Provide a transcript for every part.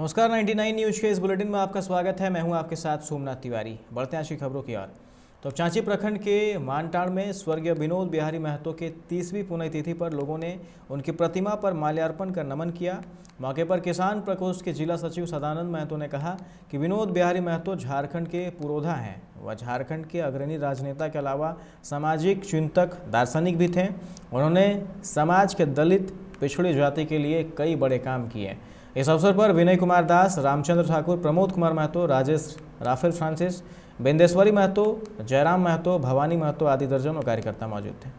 नमस्कार, 99 न्यूज़ के इस बुलेटिन में आपका स्वागत है। मैं हूं आपके साथ सोमनाथ तिवारी। बढ़ते हैं आज की खबरों की ओर। तो चांची प्रखंड के मानटाड़ में स्वर्गीय विनोद बिहारी महतो के 30वीं पुण्यतिथि पर लोगों ने उनकी प्रतिमा पर माल्यार्पण कर नमन किया। मौके पर किसान प्रकोष्ठ के जिला सचिव सदानंद महतो ने कहा कि विनोद बिहारी महतो झारखंड के पुरोधा हैं। वह झारखंड के अग्रणी राजनेता के अलावा सामाजिक चिंतक, दार्शनिक भी थे। उन्होंने समाज के दलित, पिछड़ी जाति के लिए कई बड़े काम किए। इस अवसर पर विनय कुमार दास, रामचंद्र ठाकुर, प्रमोद कुमार महतो, राजेश, राफेल फ्रांसिस, बिंदेश्वरी महतो, जयराम महतो, भवानी महतो आदि दर्जनों कार्यकर्ता मौजूद थे।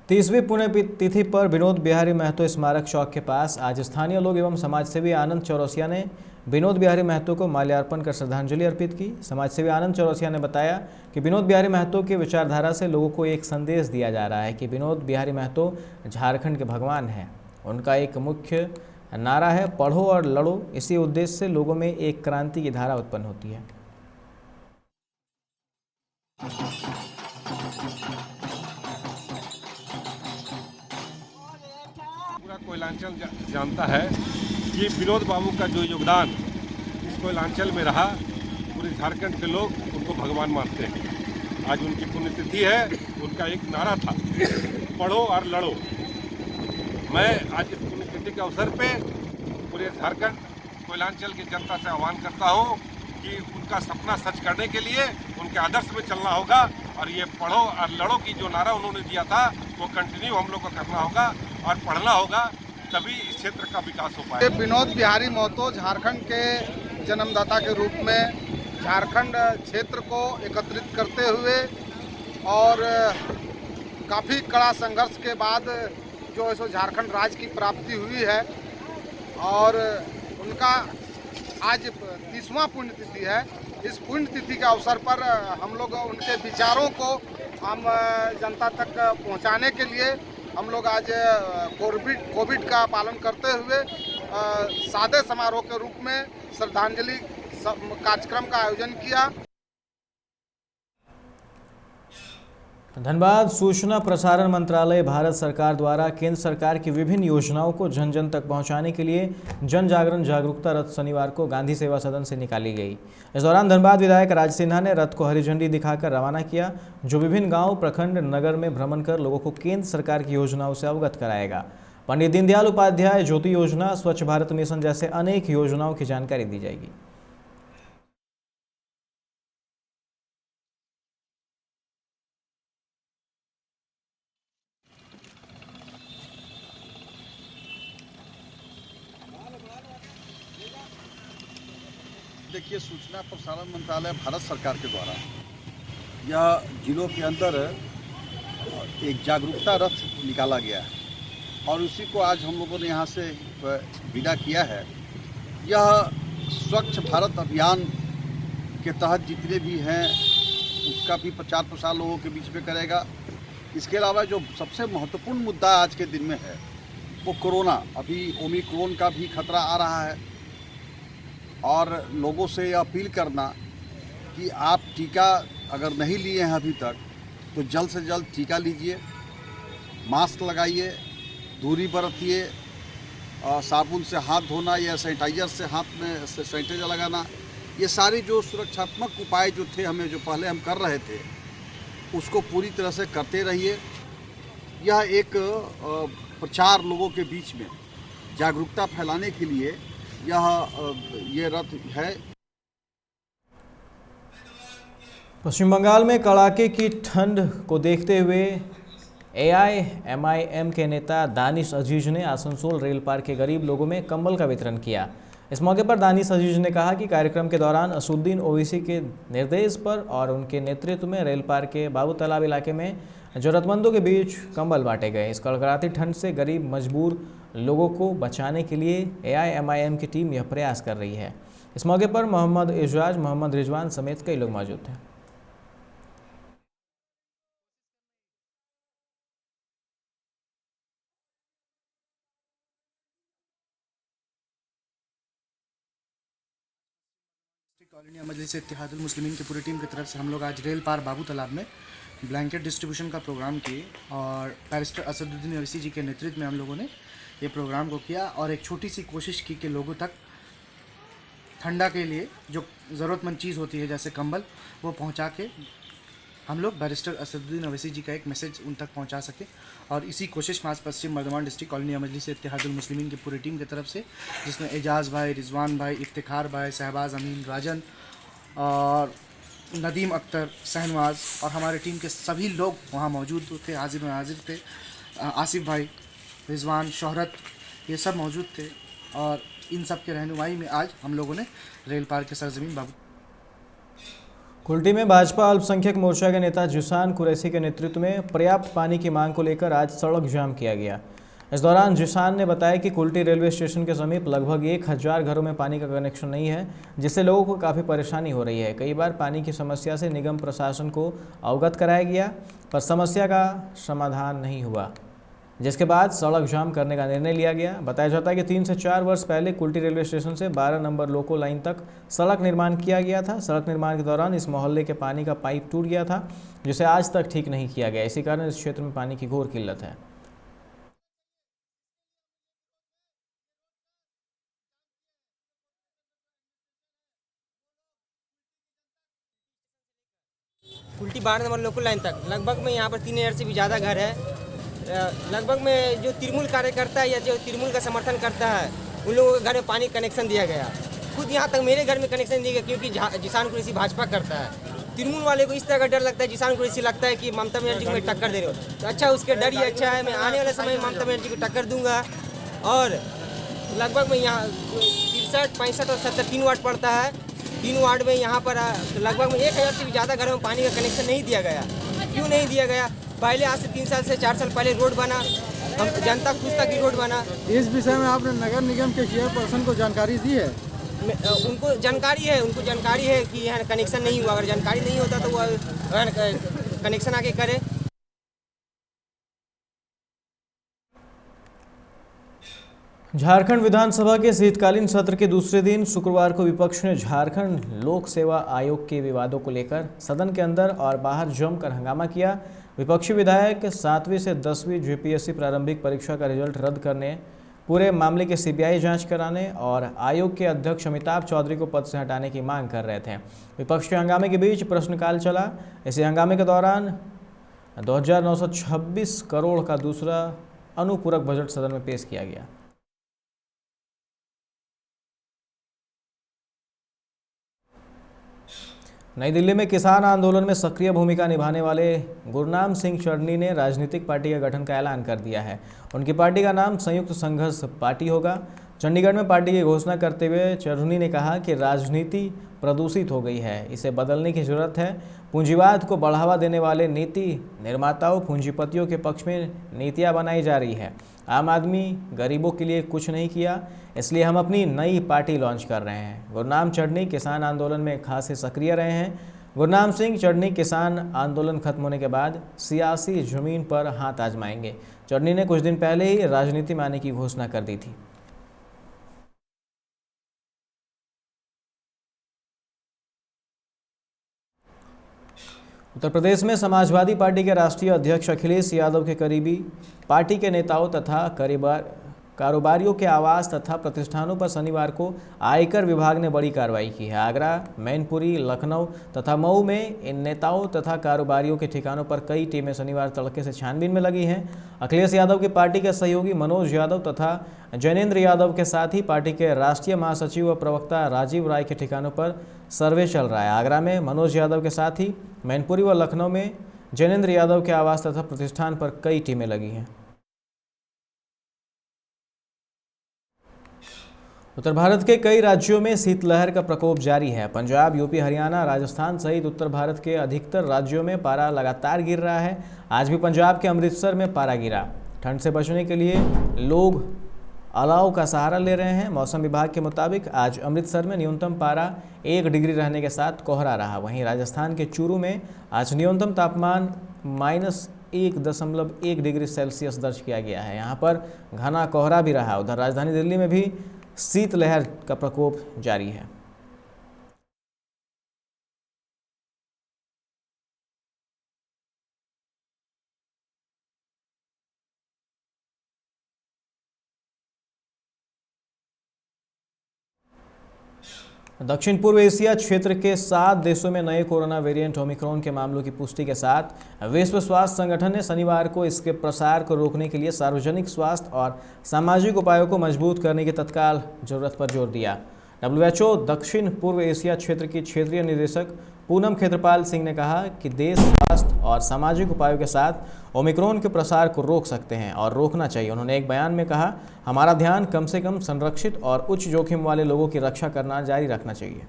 30वीं पुण्यतिथि पर विनोद बिहारी महतो स्मारक चौक के पास आज स्थानीय लोग एवं समाजसेवी आनंद चौरसिया ने विनोद बिहारी महतो को माल्यार्पण कर श्रद्धांजलि अर्पित की। समाजसेवी आनंद चौरसिया ने बताया कि विनोद बिहारी महतो की विचारधारा से लोगों को एक संदेश दिया जा रहा है कि विनोद बिहारी महतो झारखंड के भगवान हैं। उनका एक मुख्य नारा है, पढ़ो और लड़ो। इसी उद्देश्य से लोगों में एक क्रांति की धारा उत्पन्न होती है। पूरा कोयलांचल जानता है कि विनोद बाबू का जो योगदान इस कोयलांचल में रहा, पूरे झारखंड के लोग उनको भगवान मानते हैं। आज उनकी पुण्यतिथि है। उनका एक नारा था, पढ़ो और लड़ो। मैं आज इस पुण्यतिथि के अवसर पे पूरे झारखंड कोयलांचल की जनता से आह्वान करता हूँ कि उनका सपना सच करने के लिए उनके आदर्श में चलना होगा और ये पढ़ो और लड़ो की जो नारा उन्होंने दिया था वो कंटिन्यू हम लोग को करना होगा और पढ़ना होगा, तभी इस क्षेत्र का विकास हो पाएगा। विनोद बिहारी महतो झारखंड के जन्मदाता के रूप में झारखंड क्षेत्र को एकत्रित करते हुए और काफ़ी कड़ा संघर्ष के बाद जो है सो झारखंड राज्य की प्राप्ति हुई है और उनका आज 30वां पुण्यतिथि है। इस पुण्यतिथि के अवसर पर हम लोग उनके विचारों को हम जनता तक पहुंचाने के लिए हम लोग आज कोविड का पालन करते हुए सादे समारोह के रूप में श्रद्धांजलि कार्यक्रम का आयोजन किया। धनबाद सूचना प्रसारण मंत्रालय भारत सरकार द्वारा केंद्र सरकार की विभिन्न योजनाओं को जन जन तक पहुंचाने के लिए जन जागरण जागरूकता रथ शनिवार को गांधी सेवा सदन से निकाली गई। इस दौरान धनबाद विधायक राज सिन्हा ने रथ को हरी झंडी दिखाकर रवाना किया, जो विभिन्न गांव, प्रखंड, नगर में भ्रमण कर लोगों को केंद्र सरकार की योजनाओं से अवगत कराएगा। पंडित दीनदयाल उपाध्याय ज्योति योजना, स्वच्छ भारत मिशन जैसे अनेक योजनाओं की जानकारी दी जाएगी। देखिए, सूचना प्रसारण मंत्रालय भारत सरकार के द्वारा यह जिलों के अंदर एक जागरूकता रथ निकाला गया है और उसी को आज हम लोगों ने यहाँ से विदा किया है। यह स्वच्छ भारत अभियान के तहत जितने भी हैं उसका भी प्रचार प्रसार लोगों के बीच में करेगा। इसके अलावा जो सबसे महत्वपूर्ण मुद्दा आज के दिन में है वो कोरोना, अभी ओमिक्रॉन का भी खतरा आ रहा है और लोगों से अपील करना कि आप टीका अगर नहीं लिए हैं अभी तक तो जल्द से जल्द टीका लीजिए, मास्क लगाइए, दूरी बरतिए, साबुन से हाथ धोना या सैनिटाइजर से हाथ में सैनिटाइजर लगाना, ये सारे जो सुरक्षात्मक उपाय जो थे हमें जो पहले हम कर रहे थे उसको पूरी तरह से करते रहिए। यह एक प्रचार लोगों के बीच में जागरूकता फैलाने के लिए ये रथ है। पश्चिम बंगाल में कड़ाके की ठंड को देखते हुए AIMIM के नेता दानिश अजीज ने आसनसोल रेल पार्क के गरीब लोगों में कंबल का वितरण किया। इस मौके पर दानिश अजीज ने कहा कि कार्यक्रम के दौरान असुद्दीन ओवैसी के निर्देश पर और उनके नेतृत्व में रेल पार के बाबू तालाब इलाके में जरूरतमंदों के बीच कंबल बांटे गए। इस कड़कड़ाती ठंड से गरीब मजबूर लोगों को बचाने के लिए AIMIM की टीम यह प्रयास कर रही है। इस मौके पर मोहम्मद एजाज, मोहम्मद रिजवान समेत कई लोग मौजूद थे। ऑल इंडिया मजलिस इत्तेहादुल मुस्लिमीन की पूरी टीम की तरफ से हम लोग आज रेल पार बाबू तालाब में ब्लैंकेट डिस्ट्रीब्यूशन का प्रोग्राम किए और बैरिस्टर असदुद्दीन ओवैसी जी के नेतृत्व में हम लोगों ने ये प्रोग्राम को किया और एक छोटी सी कोशिश की कि लोगों तक ठंडा के लिए जो ज़रूरतमंद चीज़ होती है जैसे कंबल वो पहुंचा के हम लोग बैरिस्टर असदुद्दीन ओवैसी जी का एक मैसेज उन तक पहुंचा सके। और इसी कोशिश में आज पश्चिम बर्धमान डिस्ट्रिक्ट ऑल इंडिया मजलिस इत्तेहादुल मुस्लिमीन की पूरी टीम की तरफ से, जिसमें एजाज़ भाई, रिजवान भाई, इफ्तिखार भाई, शहबाज अमीन, राजन और नदीम अख्तर, शहनवाज और हमारे टीम के सभी लोग वहाँ मौजूद थे, हाजिर में हाजिर थे। आसिफ भाई, रिजवान, शोहरत, ये सब मौजूद थे और इन सब के रहनुमाई में आज हम लोगों ने रेल पार के सरजमीन बाबू। कुल्टी में भाजपा अल्पसंख्यक मोर्चा के नेता जिसान कुरैशी के नेतृत्व में पर्याप्त पानी की मांग को लेकर आज सड़क जाम किया गया। इस दौरान जिसान ने बताया कि कुल्टी रेलवे स्टेशन के समीप लगभग 1000 घरों में पानी का कनेक्शन नहीं है, जिससे लोगों को काफ़ी परेशानी हो रही है। कई बार पानी की समस्या से निगम प्रशासन को अवगत कराया गया, पर समस्या का समाधान नहीं हुआ, जिसके बाद सड़क जाम करने का निर्णय लिया गया। बताया जाता है कि 3 से 4 वर्ष पहले कुल्टी रेलवे स्टेशन से 12 नंबर लोको लाइन तक सड़क निर्माण किया गया था। सड़क निर्माण के दौरान इस मोहल्ले के पानी का पाइप टूट गया था, जिसे आज तक ठीक नहीं किया गया। इसी कारण इस क्षेत्र में पानी की घोर किल्लत है। कुल्टी 12 नंबर लोकल लाइन तक लगभग में यहाँ पर 3000 से भी ज़्यादा घर है। लगभग में जो तृणमूल कार्यकर्ता है या जो तृणमूल का समर्थन करता है उन लोगों के घर में पानी कनेक्शन दिया गया। खुद यहाँ तक मेरे घर में कनेक्शन दिया गया, क्योंकि जिसान कुरैशी भाजपा करता है। तृणमूल वाले को इस तरह का डर लगता है, जिसान कुरैशी लगता है कि ममता बनर्जी को मैं टक्कर दे रहे हो, तो अच्छा उसके डर ही अच्छा है। मैं आने वाले समय में ममता बनर्जी को टक्कर दूंगा। और लगभग में यहाँ 63, 65 और 70 3 वार्ड पड़ता है। 3 वार्ड में यहाँ पर लगभग में 1000 से भी ज़्यादा घरों में पानी का कनेक्शन नहीं दिया गया। क्यों नहीं दिया गया? पहले आज से 3 साल से 4 साल पहले रोड बना, हम जनता खुश था कि रोड बना। इस विषय में आपने नगर निगम के चेयरपर्सन को जानकारी दी है? उनको जानकारी है कि यहाँ कनेक्शन नहीं हुआ। अगर जानकारी नहीं होता तो वो कनेक्शन आके करे। झारखंड विधानसभा के शीतकालीन सत्र के दूसरे दिन शुक्रवार को विपक्ष ने झारखंड लोक सेवा आयोग के विवादों को लेकर सदन के अंदर और बाहर जमकर हंगामा किया। विपक्षी विधायक 7वीं से 10वीं GPSC प्रारंभिक परीक्षा का रिजल्ट रद्द करने, पूरे मामले की CBI जांच कराने और आयोग के अध्यक्ष अमिताभ चौधरी को पद से हटाने की मांग कर रहे थे। विपक्ष के हंगामे के बीच प्रश्नकाल चला। इसी हंगामे के दौरान 2926 करोड़ का दूसरा अनुपूरक बजट सदन में पेश किया गया। नई दिल्ली में किसान आंदोलन में सक्रिय भूमिका निभाने वाले गुरनाम सिंह चढ़नी ने राजनीतिक पार्टी के गठन का ऐलान कर दिया है। उनकी पार्टी का नाम संयुक्त संघर्ष पार्टी होगा। चंडीगढ़ में पार्टी की घोषणा करते हुए चढ़नी ने कहा कि राजनीति प्रदूषित हो गई है, इसे बदलने की जरूरत है। पूंजीवाद को बढ़ावा देने वाले नीति निर्माताओं, पूंजीपतियों के पक्ष में नीतियाँ बनाई जा रही है। आम आदमी गरीबों के लिए कुछ नहीं किया, इसलिए हम अपनी नई पार्टी लॉन्च कर रहे हैं। गुरनाम चढ़नी किसान आंदोलन में खासे सक्रिय रहे हैं। गुरनाम सिंह चढ़नी किसान आंदोलन खत्म होने के बाद सियासी जमीन पर हाथ आजमाएंगे। चढ़नी ने कुछ दिन पहले ही राजनीति में आने की घोषणा कर दी थी। उत्तर प्रदेश में समाजवादी पार्टी के राष्ट्रीय अध्यक्ष अखिलेश यादव के करीबी पार्टी के नेताओं तथा कारोबारियों के आवास तथा प्रतिष्ठानों पर शनिवार को आयकर विभाग ने बड़ी कार्रवाई की है। आगरा, मैनपुरी, लखनऊ तथा मऊ में इन नेताओं तथा कारोबारियों के ठिकानों पर कई टीमें शनिवार तड़के से छानबीन में लगी हैं। अखिलेश यादव की पार्टी के सहयोगी मनोज यादव तथा जैनेन्द्र यादव के साथ ही पार्टी के राष्ट्रीय महासचिव व प्रवक्ता राजीव राय के ठिकानों पर सर्वे चल रहा है। आगरा में मनोज यादव के साथ ही मैनपुरी व लखनऊ में जैनेन्द्र यादव के आवास तथा प्रतिष्ठान पर कई टीमें लगी हैं। उत्तर भारत के कई राज्यों में शीतलहर का प्रकोप जारी है। पंजाब, यूपी, हरियाणा, राजस्थान सहित उत्तर भारत के अधिकतर राज्यों में पारा लगातार गिर रहा है। आज भी पंजाब के अमृतसर में पारा गिरा। ठंड से बचने के लिए लोग अलाव का सहारा ले रहे हैं। मौसम विभाग के मुताबिक आज अमृतसर में न्यूनतम पारा 1 डिग्री रहने के साथ कोहरा रहा। वहीं राजस्थान के चूरू में आज न्यूनतम तापमान -1.1 डिग्री सेल्सियस दर्ज किया गया है। यहाँ पर घना कोहरा भी रहा। उधर राजधानी दिल्ली में भी शीतलहर का प्रकोप जारी है। दक्षिण पूर्व एशिया क्षेत्र के 7 देशों में नए कोरोना वेरिएंट ओमिक्रॉन के मामलों की पुष्टि के साथ विश्व स्वास्थ्य संगठन ने शनिवार को इसके प्रसार को रोकने के लिए सार्वजनिक स्वास्थ्य और सामाजिक उपायों को मजबूत करने की तत्काल जरूरत पर जोर दिया। WHO दक्षिण पूर्व एशिया क्षेत्र की क्षेत्रीय निदेशक पूनम खेत्रपाल सिंह ने कहा कि देश स्वास्थ्य और सामाजिक उपायों के साथ ओमिक्रॉन के प्रसार को रोक सकते हैं और रोकना चाहिए। उन्होंने एक बयान में कहा, हमारा ध्यान कम से कम संरक्षित और उच्च जोखिम वाले लोगों की रक्षा करना जारी रखना चाहिए।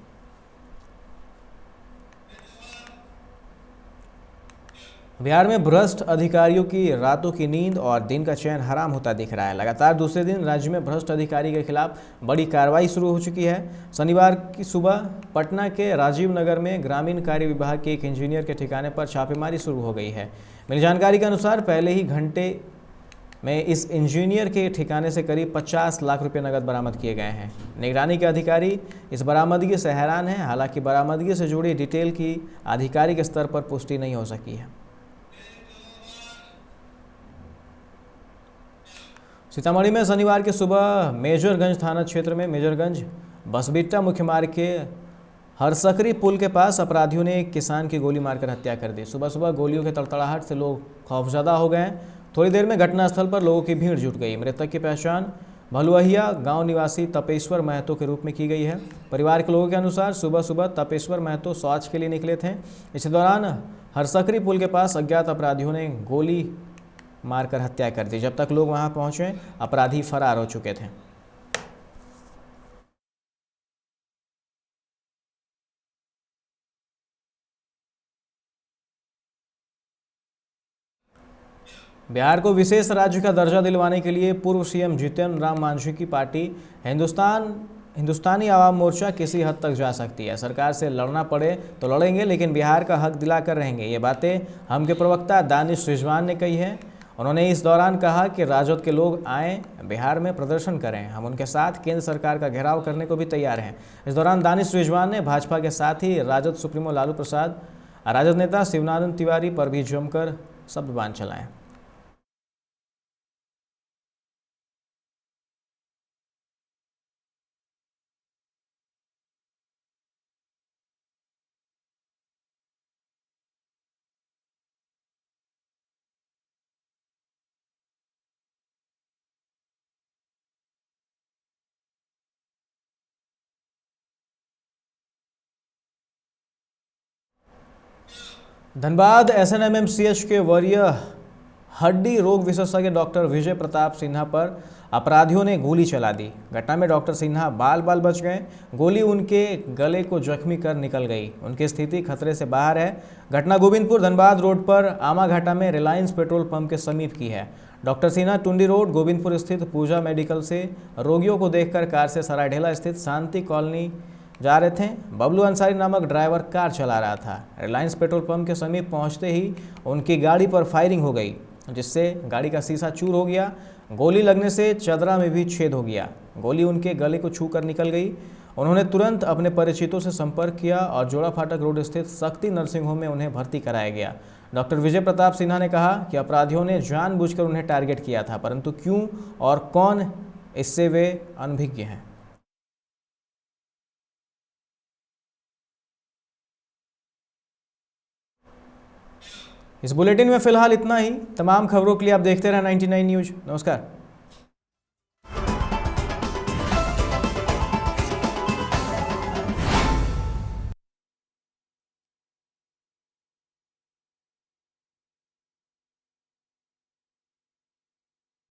बिहार में भ्रष्ट अधिकारियों की रातों की नींद और दिन का चैन हराम होता दिख रहा है। लगातार दूसरे दिन राज्य में भ्रष्ट अधिकारी के खिलाफ बड़ी कार्रवाई शुरू हो चुकी है। शनिवार की सुबह पटना के राजीव नगर में ग्रामीण कार्य विभाग के एक इंजीनियर के ठिकाने पर छापेमारी शुरू हो गई है। मिली जानकारी के अनुसार पहले ही घंटे में इस इंजीनियर के ठिकाने से करीब 50 लाख रुपए नकद बरामद किए गए हैं। निगरानी के अधिकारी इस बरामदगी से हैरान हैं। हालांकि बरामदगी से जुड़ी डिटेल की आधिकारिक स्तर पर पुष्टि नहीं हो सकी है। सीतामढ़ी में शनिवार की सुबह मेजरगंज थाना क्षेत्र में मेजरगंज बसबिट्टा मुख्य मार्ग के हरसकरी पुल के पास अपराधियों ने एक किसान की गोली मारकर हत्या कर दी। सुबह सुबह गोलियों के तड़तड़ाहट से लोग खौफजदा हो गए। थोड़ी देर में घटनास्थल पर लोगों की भीड़ जुट गई। मृतक की पहचान भलुआहिया गांव निवासी तपेश्वर महतो के रूप में की गई है। परिवार के लोगों के अनुसार सुबह सुबह तपेश्वर महतो शौच के लिए निकले थे। इसी दौरान हरसकरी पुल के पास अज्ञात अपराधियों ने गोली मारकर हत्या कर दी। जब तक लोग वहां पहुंचे, अपराधी फरार हो चुके थे। बिहार को विशेष राज्य का दर्जा दिलवाने के लिए पूर्व सीएम जीतन राम मांझी की पार्टी हिंदुस्तानी आवाम मोर्चा किसी हद तक जा सकती है। सरकार से लड़ना पड़े तो लड़ेंगे, लेकिन बिहार का हक दिलाकर रहेंगे। ये बातें हम के प्रवक्ता दानिश रिजवान ने कही है। उन्होंने इस दौरान कहा कि राजद के लोग आएँ, बिहार में प्रदर्शन करें, हम उनके साथ केंद्र सरकार का घेराव करने को भी तैयार हैं। इस दौरान दानिश रिजवान ने भाजपा के साथ ही राजद सुप्रीमो लालू प्रसाद, राजद नेता शिवनानंद तिवारी पर भी जमकर शब्दबाण चलाए। धनबाद SNMMCH के वरीय हड्डी रोग विशेषज्ञ डॉक्टर विजय प्रताप सिन्हा पर अपराधियों ने गोली चला दी। घटना में डॉक्टर सिन्हा बाल बाल बच गए। गोली उनके गले को जख्मी कर निकल गई। उनकी स्थिति खतरे से बाहर है। घटना गोविंदपुर धनबाद रोड पर आमाघाटा में रिलायंस पेट्रोल पंप के समीप की है। डॉक्टर सिन्हा टुंडी रोड गोविंदपुर स्थित पूजा मेडिकल से रोगियों को देखकर कार से सरायढेला स्थित शांति कॉलोनी जा रहे थे। बबलू अंसारी नामक ड्राइवर कार चला रहा था। रिलायंस पेट्रोल पंप के समीप पहुंचते ही उनकी गाड़ी पर फायरिंग हो गई, जिससे गाड़ी का शीशा चूर हो गया। गोली लगने से चदरा में भी छेद हो गया। गोली उनके गले को छूकर निकल गई। उन्होंने तुरंत अपने परिचितों से संपर्क किया और जोड़ा फाटक रोड स्थित शक्ति नर्सिंग होम में उन्हें भर्ती कराया गया। डॉक्टर विजय प्रताप सिन्हा ने कहा कि अपराधियों ने जानबूझकर उन्हें टारगेट किया था, परंतु क्यों और कौन, इससे वे अनभिज्ञ हैं। इस बुलेटिन में फिलहाल इतना ही। तमाम खबरों के लिए आप देखते रहें 99 न्यूज़। नमस्कार।